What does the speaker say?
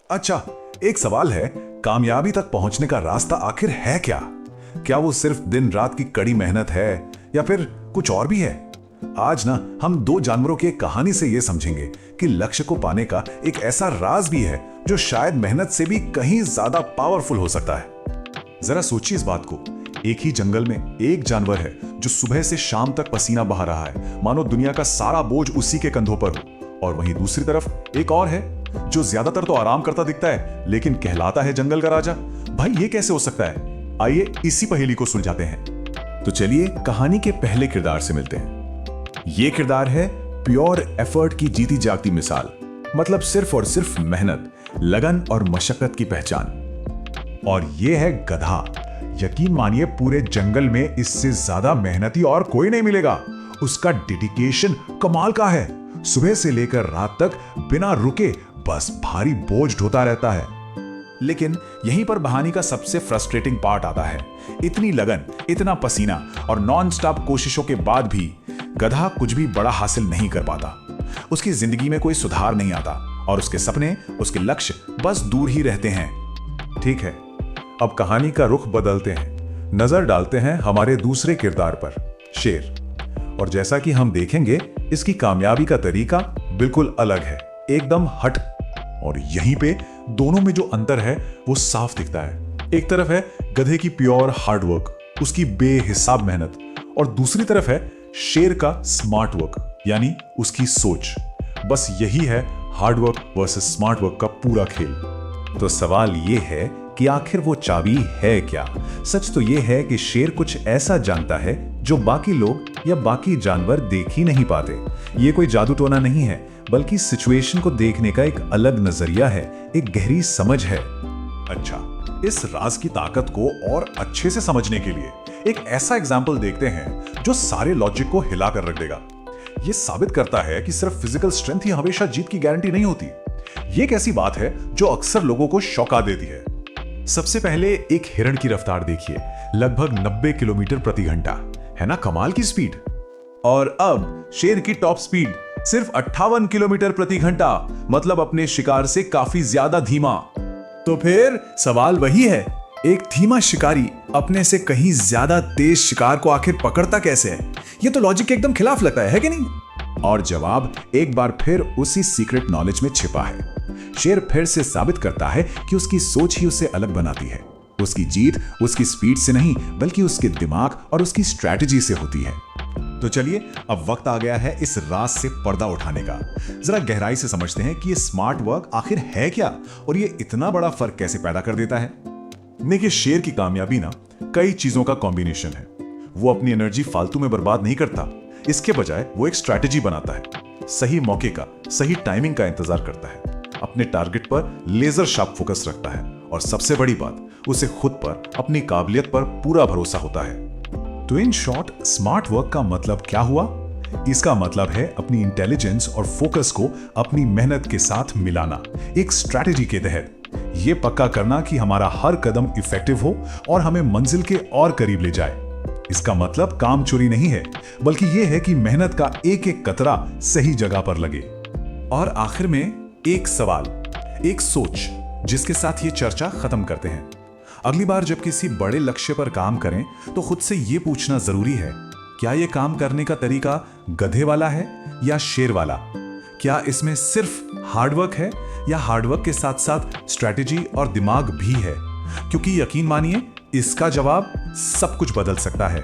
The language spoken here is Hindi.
अच्छा, एक सवाल है, कामयाबी तक पहुंचने का रास्ता आखिर है क्या? क्या वो सिर्फ दिन रात की कड़ी मेहनत है या फिर कुछ और भी है? आज ना हम दो जानवरों की एक कहानी से ये समझेंगे कि लक्ष्य को पाने का एक ऐसा राज भी है जो शायद मेहनत से भी कहीं ज्यादा पावरफुल हो सकता है। जरा सोचिए इस बात को। एक ही जंगल में एक जानवर है जो सुबह से शाम तक पसीना बहा रहा है, मानो दुनिया का सारा बोझ उसी के कंधों पर हो। और वहीं दूसरी तरफ एक और है जो ज्यादातर तो आराम करता दिखता है लेकिन कहलाता है जंगल का राजा। भाई ये कैसे हो सकता है? आइए इसी पहेली को सुलझाते हैं। तो चलिए कहानी के पहले किरदार से मिलते हैं। ये किरदार है प्योर एफर्ट की जीती जागती मिसाल, मतलब सिर्फ और सिर्फ मेहनत, लगन और मशक्कत की पहचान। और ये है गधा। यकीन मानिए पूरे जंगल में इससे ज्यादा मेहनती और कोई नहीं मिलेगा। उसका डेडिकेशन कमाल का है। सुबह से लेकर रात तक बिना रुके बस भारी बोझ ढोता रहता है। लेकिन यहीं पर कहानी का सबसे फ्रस्ट्रेटिंग पार्ट आता है। इतनी लगन, इतना पसीना और नॉन स्टॉप कोशिशों के बाद भी गधा कुछ भी बड़ा हासिल नहीं कर पाता। उसकी जिंदगी में कोई सुधार नहीं आता और उसके सपने, उसके लक्ष्य बस दूर ही रहते हैं। ठीक है, अब कहानी का रुख बदलते हैं। नजर डालते हैं हमारे दूसरे किरदार पर, शेर। और जैसा कि हम देखेंगे, इसकी कामयाबी का तरीका बिल्कुल अलग है, एकदम हट। और यहीं पे दोनों में जो अंतर है वो साफ दिखता है। एक तरफ है गधे की प्योर हार्डवर्क, उसकी बेहिसाब मेहनत, और दूसरी तरफ है शेर का स्मार्ट वर्क, यानी उसकी सोच। बस यही है हार्डवर्क वर्सेस स्मार्ट वर्क का पूरा खेल। तो सवाल ये है कि आखिर वो चाबी है क्या? सच तो ये है कि शेर कुछ ऐसा जानता है जो बाकी लोग या बाकी जानवर देख ही नहीं पाते। ये कोई जादू टोना नहीं है, बल्कि सिचुएशन को देखने का एक अलग नजरिया है, एक गहरी समझ है। अच्छा, इस राज की ताकत को और अच्छे से समझने के लिए एक ऐसा एग्जाम्पल देखते हैं जो सारे लॉजिक को हिला कर रख देगा। ये साबित करता है कि सिर्फ फिजिकल स्ट्रेंथ ही हमेशा जीत की गारंटी नहीं होती। ये एक ऐसी बात है जो अक्सर लोगों को चौंका देती है। सबसे पहले एक हिरण की रफ्तार देखिए, लगभग 90 किलोमीटर प्रति घंटा। है ना कमाल की स्पीड? और अब शेर की टॉप स्पीड सिर्फ 58 किलोमीटर प्रति घंटा, मतलब अपने शिकार से काफी ज्यादा धीमा। तो फिर सवाल वही है, एक धीमा शिकारी अपने से कहीं ज्यादा तेज शिकार को आखिर पकड़ता कैसे है? ये तो लॉजिक के एकदम खिलाफ लगता है कि नहीं? और जवाब एक बार फिर उसी सीक्रेट नॉलेज में छिपा है। शेर फिर से साबित करता है कि उसकी सोच ही उसे अलग बनाती है। उसकी जीत उसकी स्पीड से नहीं, बल्कि उसके दिमाग और उसकी स्ट्रैटेजी से होती है। तो चलिए अब वक्त आ गया है इस राज से पर्दा उठाने का। जरा गहराई से समझते हैं कि ये स्मार्ट वर्क आखिर है क्या और ये इतना बड़ा फर्क कैसे पैदा कर देता है। देखिए, शेर की कामयाबी ना कई चीजों का कॉम्बिनेशन है। वो अपनी एनर्जी फालतू में बर्बाद नहीं करता, इसके बजाय वो एक स्ट्रैटेजी बनाता है। सही मौके का, सही टाइमिंग का इंतजार करता है, अपने टारगेट पर लेजर शार्प फोकस रखता है, और सबसे बड़ी बात, उसे खुद पर, अपनी काबिलियत पर पूरा भरोसा होता है। तो इन शॉर्ट, स्मार्ट वर्क का मतलब क्या हुआ? इसका मतलब है अपनी इंटेलिजेंस और फोकस को अपनी मेहनत के साथ मिलाना, एक स्ट्रैटेजी के तहत ये पक्का करना कि हमारा हर कदम इफेक्टिव हो और हमें मंजिल के और करीब ले जाए। इसका मतलब काम चोरी नहीं है, बल्कि यह है कि मेहनत का एक एक कतरा सही जगह पर लगे। और आखिर में एक सवाल, एक सोच, जिसके साथ ये चर्चा खत्म करते हैं। अगली बार जब किसी बड़े लक्ष्य पर काम करें तो खुद से ये पूछना जरूरी है, क्या ये काम करने का तरीका गधे वाला है या शेर वाला? क्या इसमें सिर्फ हार्डवर्क है या हार्डवर्क के साथ साथ स्ट्रैटेजी और दिमाग भी है? क्योंकि यकीन मानिए, इसका जवाब सब कुछ बदल सकता है।